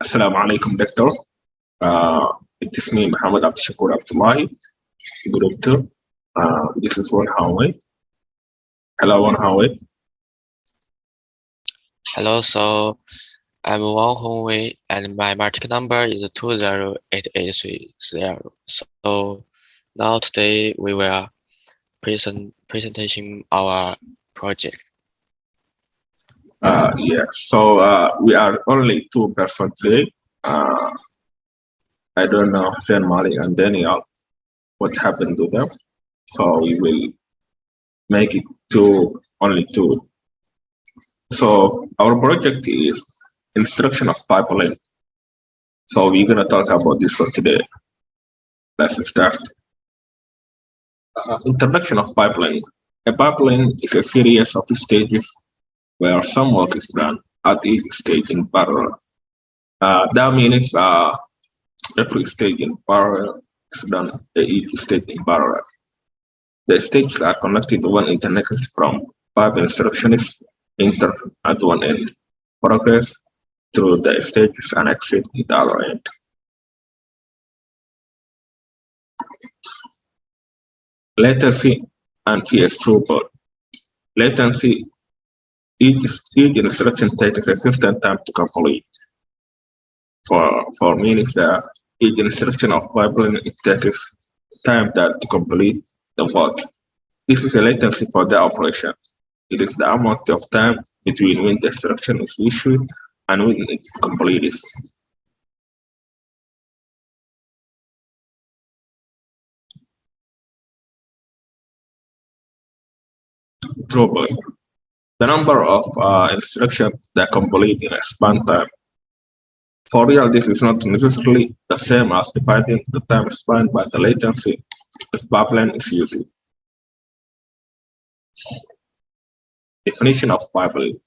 Assalamu alaikum, Doctor. It is me, Mohamed Abdishakur Abdullahi. Good doctor. This is Wanghongwei. Hello, Wanghongwei. Hello, so I'm Wanghongwei and my matric number is 2088330. So now today we will presentation our project. So we are only 2 persons today. I don't know Hussein, Malik, and Daniel. What happened to them? So we will make it only 2. So our project is instruction of pipeline. So we're gonna talk about this for today. Let's start. Introduction of pipeline. A pipeline is a series of stages where some work is done at each stage in parallel. That means every stage in parallel is done at each stage in parallel. The stages are connected to one interconnected from pipe instructions enter at one end, progress through the stages and exit at the other end. Latency and PS throughput. Latency, each instruction takes a consistent time to complete. For means that each instruction of pipeline it takes time to complete the work. This is a latency for the operation. It is the amount of time between when the instruction is issued and when it completes. Throughput. The number of instructions that complete in a span time. For real, this is not necessarily the same as dividing the time span by the latency if pipeline is used. Definition of pipeline.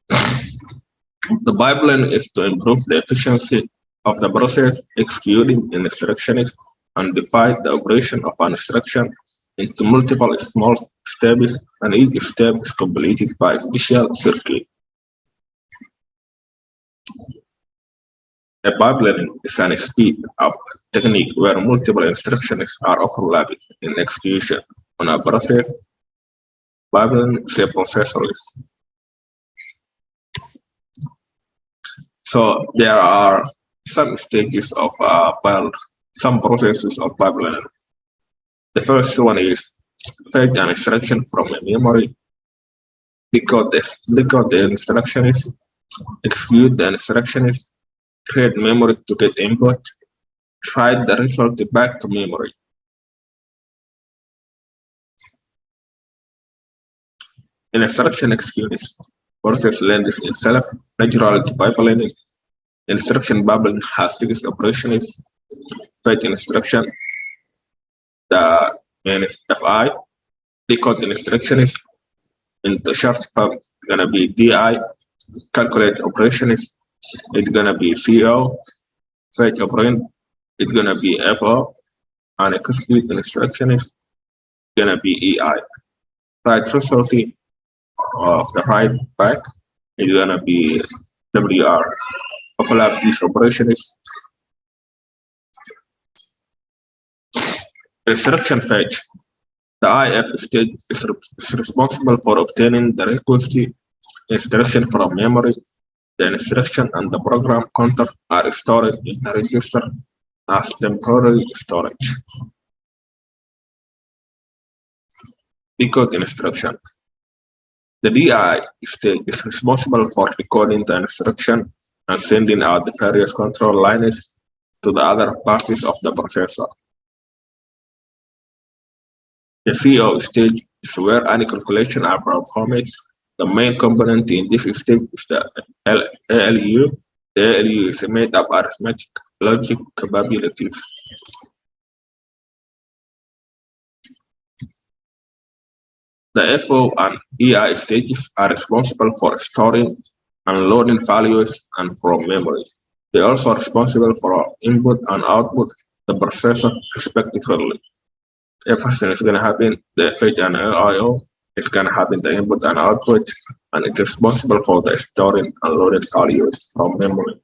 The pipeline is to improve the efficiency of the process executing instructions and divide the operation of an instruction into multiple small steps, and each step is completed by a special circuit. A pipeline is an speed-up technique where multiple instructions are overlapped in execution on a process. Pipeline is a processorless. So there are some stages of some processes of pipeline. The first one is fetch an instruction from a memory, decode the instructions, execute the instructions, create memory to get input, write the result back to memory. In instruction execution process lends itself naturally to pipelining. Instruction pipeline has 6 operations. Fetch instruction, the main is FI, decode instructions into short form, it's gonna be DI, calculate operations, it's gonna be CO, fetch operand, it's gonna be FO, and execute instructions, gonna be EI. Write result of the write back, it's gonna be WR. Overlap these operations. Instruction fetch. The IF stage is responsible for obtaining the requested instruction from memory. The instruction and the program counter are stored in the register as temporary storage. Decode instruction. The DI stage is responsible for recording the instruction and sending out the various control lines to the other parties of the processor. The CO stage is where any calculation are performed. The main component in this stage is the ALU. The ALU is made up of arithmetic logic capabilities. The FO and EI stages are responsible for storing and loading values and from memory. They are also responsible for input and output the processor respectively. Everything is going to happen, the fetch and IO is going to happen the input and output, and it's responsible for the storing and loading values from memory.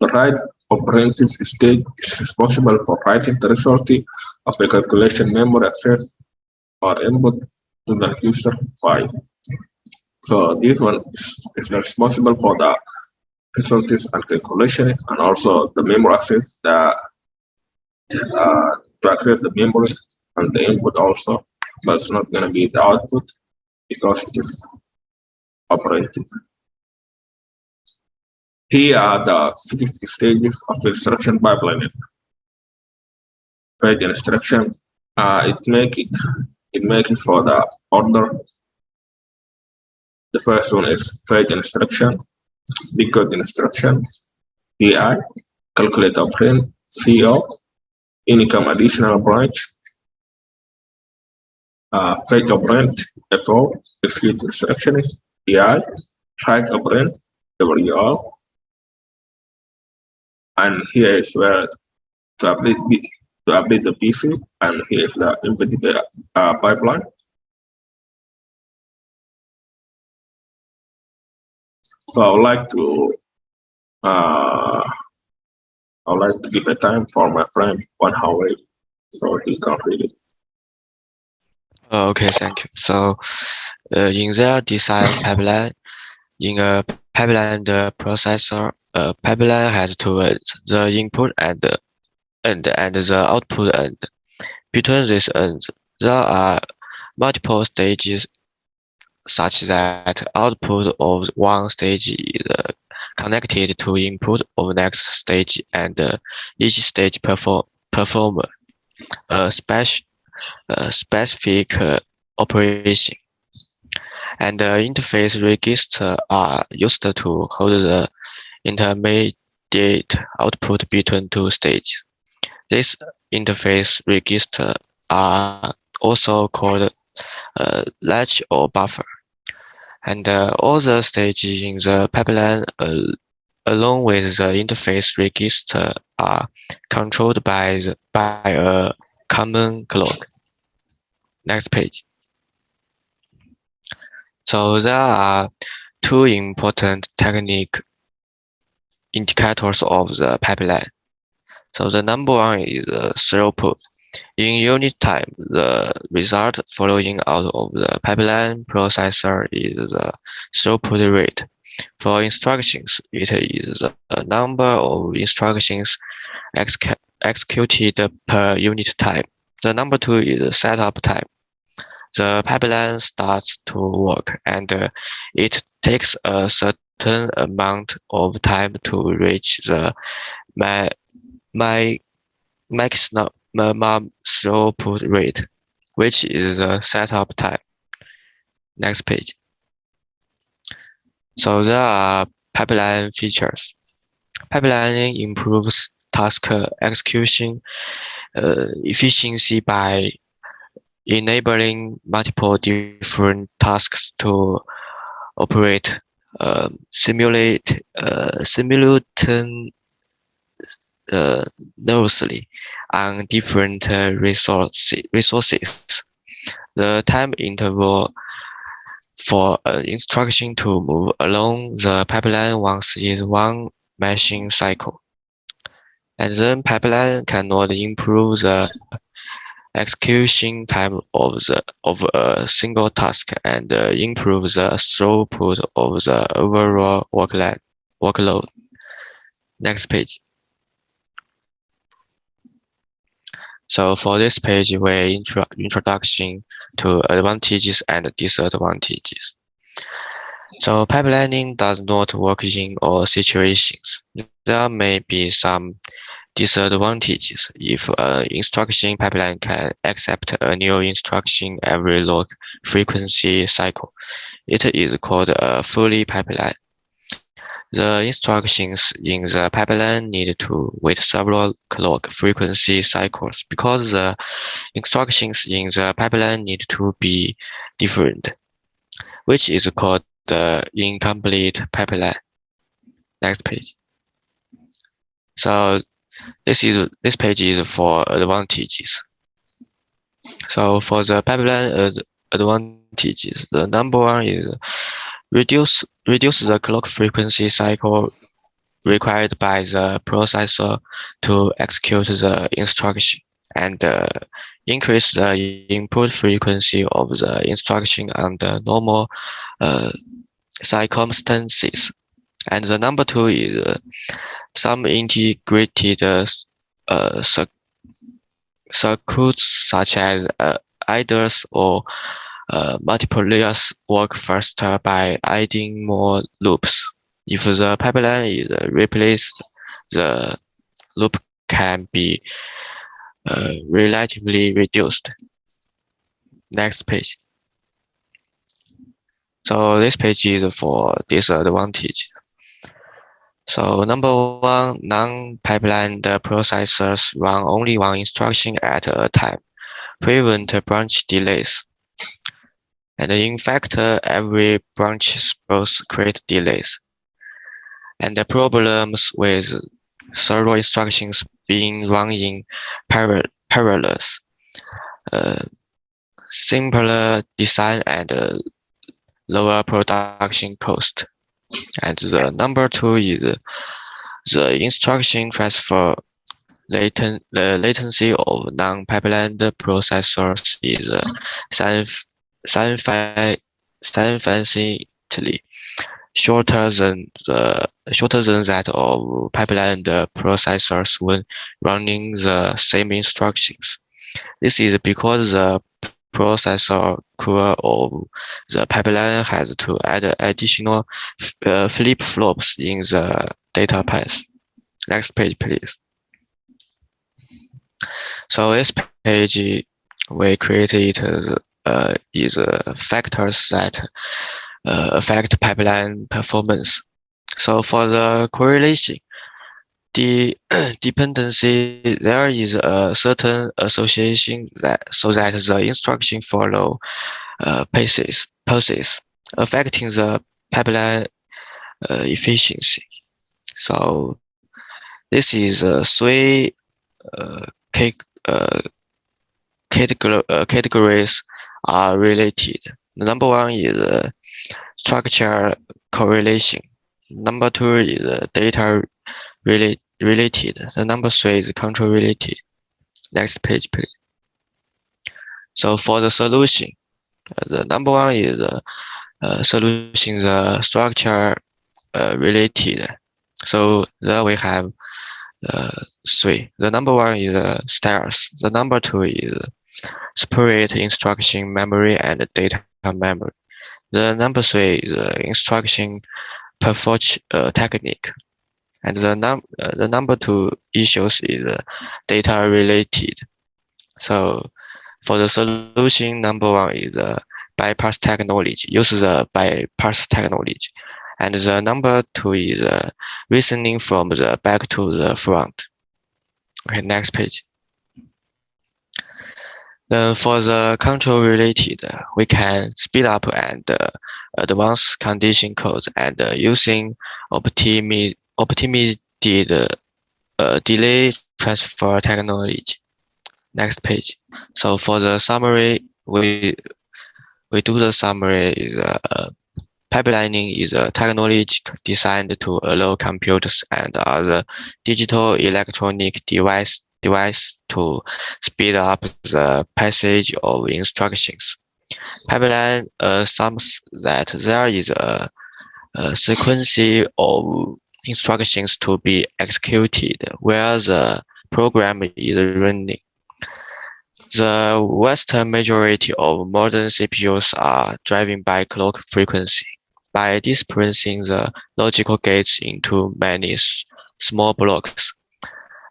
The write operative stage is responsible for writing the result of a calculation memory access or input to the user file. So this one is responsible for the results and calculation and also the memory access to access the memory and the input also, but it's not going to be the output because it is operative. Here are the 6 stages of instruction pipeline. Fetch instruction, it makes it for the order. The first one is fetch instruction, decode instruction, DI, calculate operand, CO, income additional branch, fetch operand, FO, execute instruction is DI, write operand, WR, and here is where to update the PC, and here is the embedded pipeline. So I would like to give a time for my friend Wanghongwei so he can read it. Okay, thank you. So, in their design pipeline, in a pipeline the processor, pipeline has two ends, the input and the output end. Between these ends, there are multiple stages such that output of one stage is connected to input of next stage, and each stage perform a specific operation. And the interface register are used to hold the intermediate output between two stages. These interface registers are also called latch or buffer. And all the stages in the pipeline along with the interface register are controlled by a common clock. Next page. So there are two important technique indicators of the pipeline. So the number one is throughput. In unit time, the result following out of the pipeline processor is the throughput rate. For instructions, it is the number of instructions executed per unit time. The number two is setup time. The pipeline starts to work, and it takes a certain amount of time to reach the maximum throughput rate, which is the setup time. Next page. So there are pipeline features. Pipelining improves task execution efficiency by enabling multiple different tasks to operate simultaneously on different resources. The time interval for an instruction to move along the pipeline once is one machine cycle. And then pipeline cannot improve the execution time of a single task and improve the throughput of the overall workload. Next page. So for this page, we introduction to advantages and disadvantages. So pipelining does not work in all situations. There may be some disadvantages. If an instruction pipeline can accept a new instruction every log frequency cycle, it is called a fully pipeline. The instructions in the pipeline need to wait several clock frequency cycles because the instructions in the pipeline need to be different, which is called the incomplete pipeline. Next page. So this page is for advantages. So for the pipeline advantages, the number one is reduce the clock frequency cycle required by the processor to execute the instruction, and increase the input frequency of the instruction under normal uh, circumstances. And the number two is some integrated circuits such as adders or multiple layers work faster by adding more loops. If the pipeline is replaced, the loop can be relatively reduced. Next page. So this page is for disadvantage. So number one, non-pipelined processors run only one instruction at a time, prevent branch delays. And in fact, every branch both create delays. And the problems with several instructions being run in parallel, simpler design and lower production cost. And the number two is the instruction transfer latency of non-pipelined processors is significantly shorter than that of pipelined processors when running the same instructions. This is because the processor core of the pipeline has to add additional flip-flops in the data path. Next page, please. So this page we created is factors that affect pipeline performance. So for the correlation, the dependency, there is a certain association so that the instruction follow paces, affecting the pipeline efficiency. So this is three categories are related. The number one is structure correlation. Number two is data related. The number three is control related. Next page, please. So for the solution, the number one is solution the structure related. So there we have three. The number one is stairs. The number two is separate instruction memory and data memory. The number three is instruction perforce technique. And the number two issues is data related. So for the solution, number one is bypass technology, use the bypass technology. And the number two is reasoning from the back to the front. Okay, next page. Then for the control related, we can speed up and advance condition codes and using optimized delay transfer technology. Next page. So for the summary, we do the summary. Pipelining is a technology designed to allow computers and other digital electronic device to speed up the passage of instructions. Pipeline assumes that there is a sequence of instructions to be executed where the program is running. The vast majority of modern CPUs are driven by clock frequency. By dispersing the logical gates into many small blocks,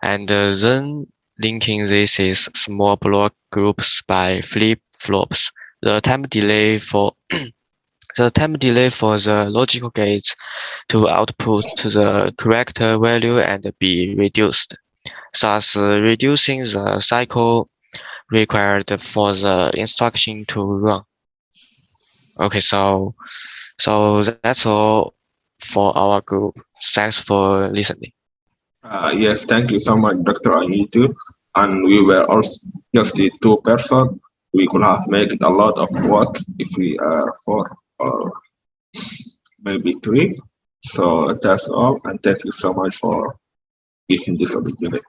and then linking these small block groups by flip-flops, the time delay for the logical gates to output the correct value and be reduced, thus reducing the cycle required for the instruction to run. Okay, so that's all for our group. Thanks for listening. Yes, thank you so much, Dr. Anitu. And we were also just the two person. We could have made a lot of work if we are four or maybe three. So that's all, and thank you so much for giving this opportunity.